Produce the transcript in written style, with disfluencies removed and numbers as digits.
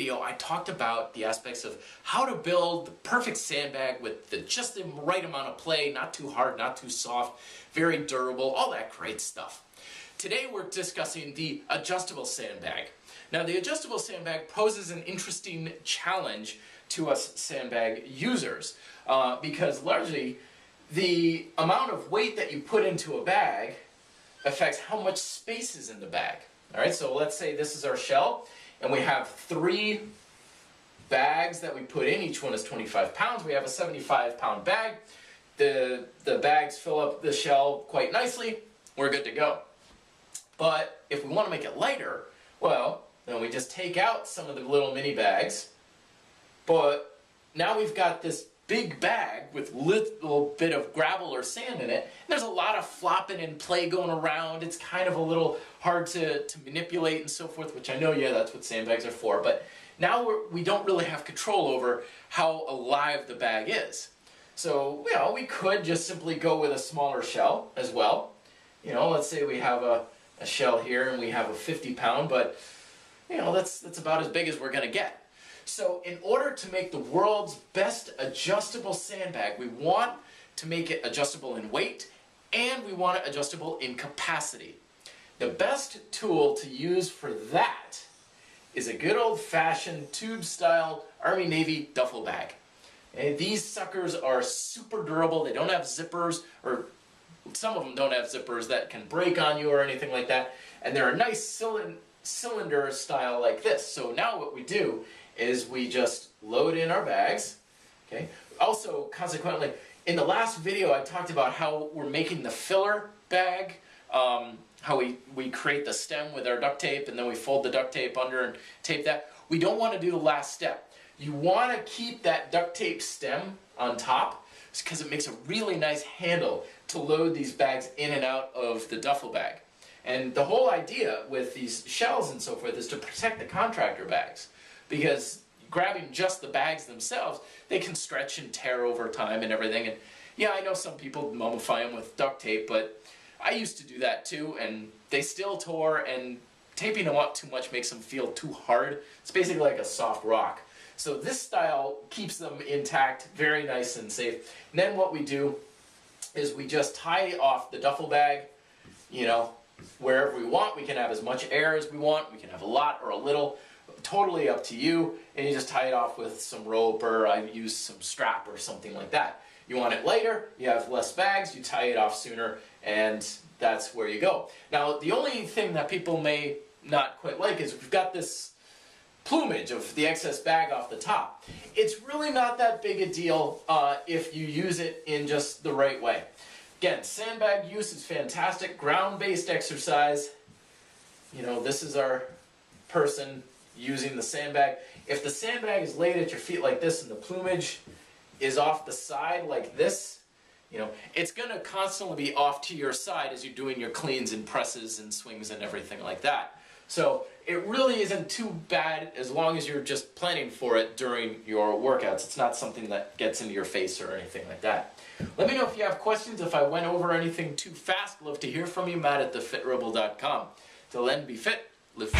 video, I talked about the aspects of how to build the perfect sandbag with just the right amount of play, not too hard, not too soft, very durable, all that great stuff. Today we're discussing the adjustable sandbag. Now the adjustable sandbag poses an interesting challenge to us sandbag users because largely the amount of weight that you put into a bag affects how much space is in the bag. All right, so let's say this is our shell, and we have 3 bags that we put in. Each one is 25 pounds. We have a 75-pound bag. The bags fill up the shell quite nicely. We're good to go. But if we want to make it lighter, well, then we just take out some of the little mini bags. But now we've got this big bag with little bit of gravel or sand in it. And there's a lot of flopping and play going around. It's kind of a little hard to manipulate and so forth, which I know, yeah, that's what sandbags are for. But now we don't really have control over how alive the bag is. So, you know, we could just simply go with a smaller shell as well. You know, let's say we have a shell here and we have a 50-pound, but, you know, that's about as big as we're going to get. So in order to make the world's best adjustable sandbag, we want to make it adjustable in weight and we want it adjustable in capacity. The best tool to use for that is a good old-fashioned tube-style Army-Navy duffel bag. And these suckers are super durable. They don't have zippers, or some of them don't have zippers that can break on you or anything like that. And they're a nice cylinder style like this. So now what we do is we just load in our bags, okay? Also, consequently, in the last video I talked about how we're making the filler bag, how we create the stem with our duct tape and then we fold the duct tape under and tape that. We don't want to do the last step. You want to keep that duct tape stem on top because it makes a really nice handle to load these bags in and out of the duffel bag. And the whole idea with these shells and so forth is to protect the contractor bags. Because grabbing just the bags themselves, they can stretch and tear over time and everything. And yeah, I know some people mummify them with duct tape, but I used to do that too, and they still tore, and taping them up too much makes them feel too hard. It's basically like a soft rock. So this style keeps them intact, very nice and safe. And then what we do is we just tie off the duffel bag, you know, wherever we want. We can have as much air as we want. We can have a lot or a little. Totally up to you, and you just tie it off with some rope, or I use some strap or something like that. You want it lighter, you have less bags, you tie it off sooner, and that's where you go. Now, the only thing that people may not quite like is we've got this plumage of the excess bag off the top. It's really not that big a deal if you use it in just the right way. Again, sandbag use is fantastic, ground-based exercise. You know, this is our person using the sandbag. If the sandbag is laid at your feet like this and the plumage is off the side like this, you know, it's going to constantly be off to your side as you're doing your cleans and presses and swings and everything like that. So it really isn't too bad as long as you're just planning for it during your workouts. It's not something that gets into your face or anything like that. Let me know if you have questions, if I went over anything too fast. Love to hear from you, Matt@thefitrebel.com. Till then, be fit, live fit.